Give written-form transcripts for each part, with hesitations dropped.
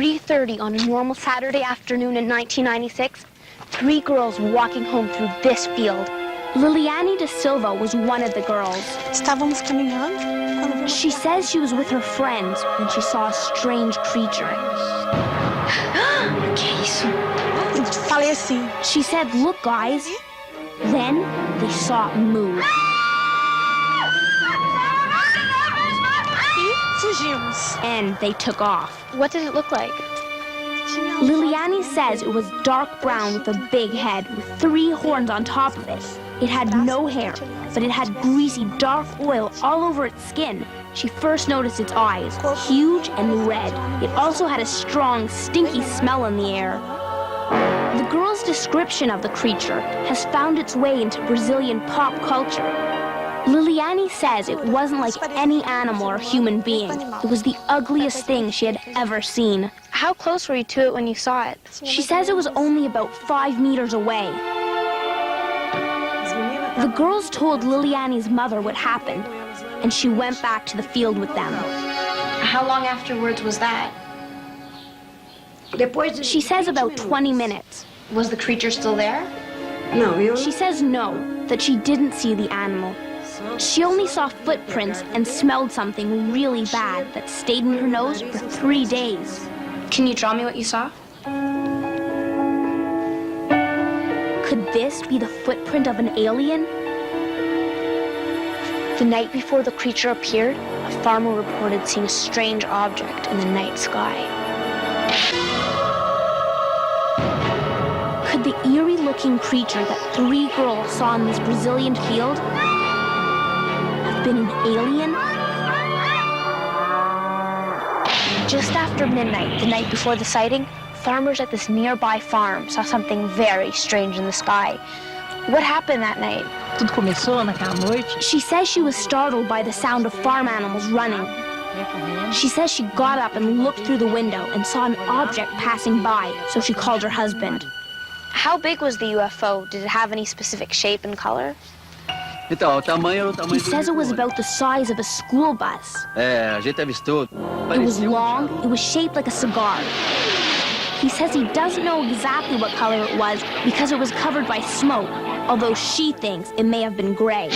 3:30 on a normal Saturday afternoon in 1996, 3 girls walking home through this field. Liliane Da Silva was one of the girls. Estávamos caminhando. She says she was with her friends when she saw a strange creature. Que isso? Falei assim. She said, "Look, guys." Then they saw it move. Fugimos. And they took off. What did it look like? Liliane says it was dark brown with a big head with 3 horns on top of it. It had no hair, but it had greasy, dark oil all over its skin. She first noticed its eyes, huge and red. It also had a strong, stinky smell in the air. The girl's description of the creature has found its way into Brazilian pop culture. Liliane says it wasn't like any animal or human being. It was the ugliest thing she had ever seen. How close were you to it when you saw it? She says it was only about 5 meters away. The girls told Liliane's mother what happened, and she went back to the field with them. How long afterwards was that? She says about 20 minutes. Was the creature still there? No, She says no, that she didn't see the animal. She only saw footprints and smelled something really bad that stayed in her nose for 3 days. Can you draw me what you saw? Could this be the footprint of an alien? The night before the creature appeared, a farmer reported seeing a strange object in the night sky. Could the eerie-looking creature that 3 girls saw in this Brazilian field have been an alien? Just after midnight, the night before the sighting, farmers at this nearby farm saw something very strange in the sky. What happened that night? Tudo começou naquela noite. She says she was startled by the sound of farm animals running. She says she got up and looked through the window and saw an object passing by, so she called her husband. How big was the UFO? Did it have any specific shape and color? He says it was about the size of a school bus. A gente avistou. It was long, it was shaped like a cigar. He says he doesn't know exactly what color it was because it was covered by smoke, although she thinks it may have been gray.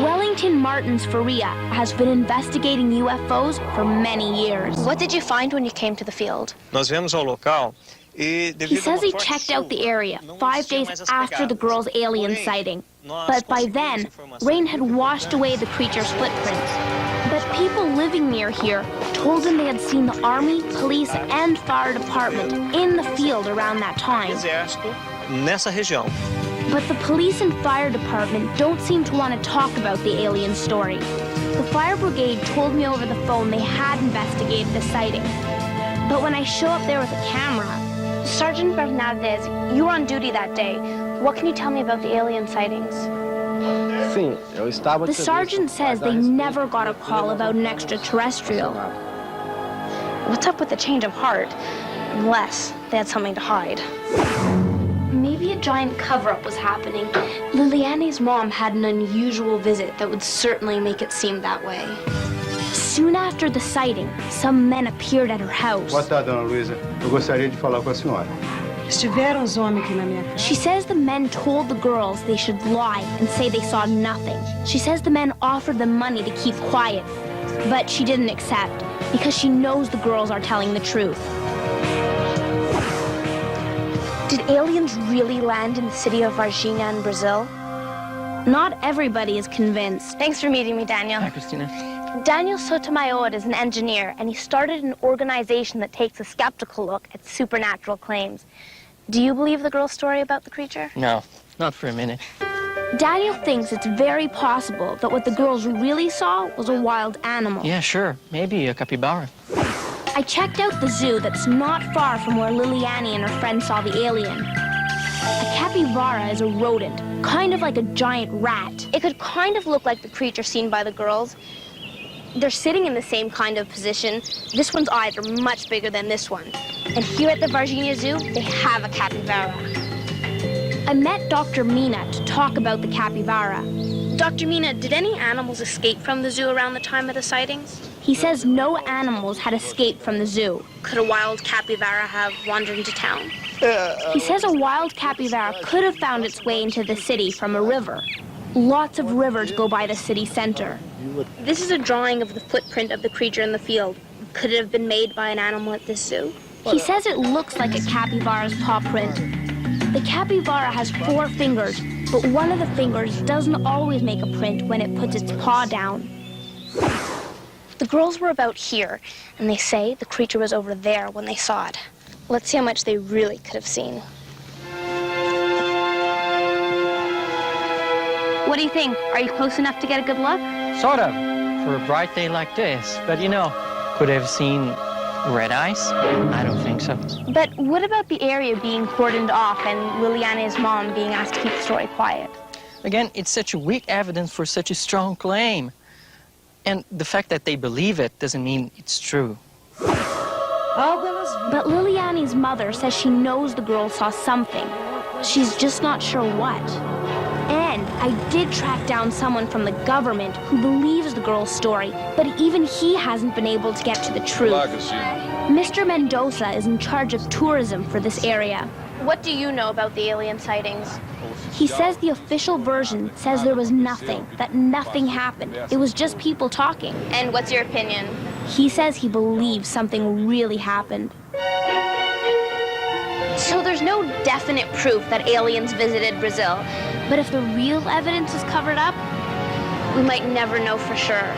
Wellington Martins Faria has been investigating UFOs for many years. What did you find when you came to the field? Nós viemos ao local e He says he checked out the area 5 days after the girl's alien sighting. But by then, rain had washed away the creature's footprints. But people living near here told him they had seen the army, police, and fire department in the field around that time. exército nessa região. But the police and fire department don't seem to want to talk about the alien story. The fire brigade told me over the phone they had investigated the sighting. But when I show up there with a camera... Sergeant Bernardes, you were on duty that day. What can you tell me about the alien sightings? Sim, eu estava. The sergeant says they never got a call about an extraterrestrial. What's up with the change of heart? Unless they had something to hide. Maybe a giant cover-up was happening. Liliane's mom had an unusual visit that would certainly make it seem that way. Soon after the sighting, some men appeared at her house. Boa tarde, dona Luísa. Eu gostaria de falar com a senhora. Estiveram os homens aqui na minha casa. She says the men told the girls they should lie and say they saw nothing. She says the men offered them money to keep quiet, but she didn't accept because she knows the girls are telling the truth. Did aliens really land in the city of Varginha in Brazil? Not everybody is convinced. Thanks for meeting me, Daniel. Hi, Christina. Daniel Sotomayor is an engineer, and he started an organization that takes a skeptical look at supernatural claims. Do you believe the girl's story about the creature? No, not for a minute. Daniel thinks it's very possible that what the girls really saw was a wild animal. Yeah, sure. Maybe a capybara. I checked out the zoo that's not far from where Liliane and her friend saw the alien. A capybara is a rodent, kind of like a giant rat. It could kind of look like the creature seen by the girls. They're sitting in the same kind of position. This one's eyes are much bigger than this one. And here at the Varginha Zoo, they have a capybara. I met Dr. Mina to talk about the capybara. Dr. Mina, did any animals escape from the zoo around the time of the sightings? He says no animals had escaped from the zoo. Could a wild capybara have wandered into town? He says a wild capybara could have found its way into the city from a river. Lots of rivers go by the city center. This is a drawing of the footprint of the creature in the field. Could it have been made by an animal at this zoo? He says it looks like a capybara's paw print. The capybara has 4 fingers, but one of the fingers doesn't always make a print when it puts its paw down. The girls were about here, and they say the creature was over there when they saw it. Let's see how much they really could have seen. What do you think? Are you close enough to get a good look? Sort of, for a bright day like this. But you know, could I have seen red eyes? I don't think so. But what about the area being cordoned off and Liliana's mom being asked to keep the story quiet? Again, it's such weak evidence for such a strong claim. And the fact that they believe it doesn't mean it's true. But Liliana's mother says she knows the girls saw something. She's just not sure what. And I did track down someone from the government who believes the girl's story, but even he hasn't been able to get to the truth. Mr. Mendoza is in charge of tourism for this area. What do you know about the alien sightings? He says the official version says there was nothing, that nothing happened. It was just people talking. And what's your opinion? He says he believes something really happened. So there's no definite proof that aliens visited Brazil. But if the real evidence is covered up, we might never know for sure.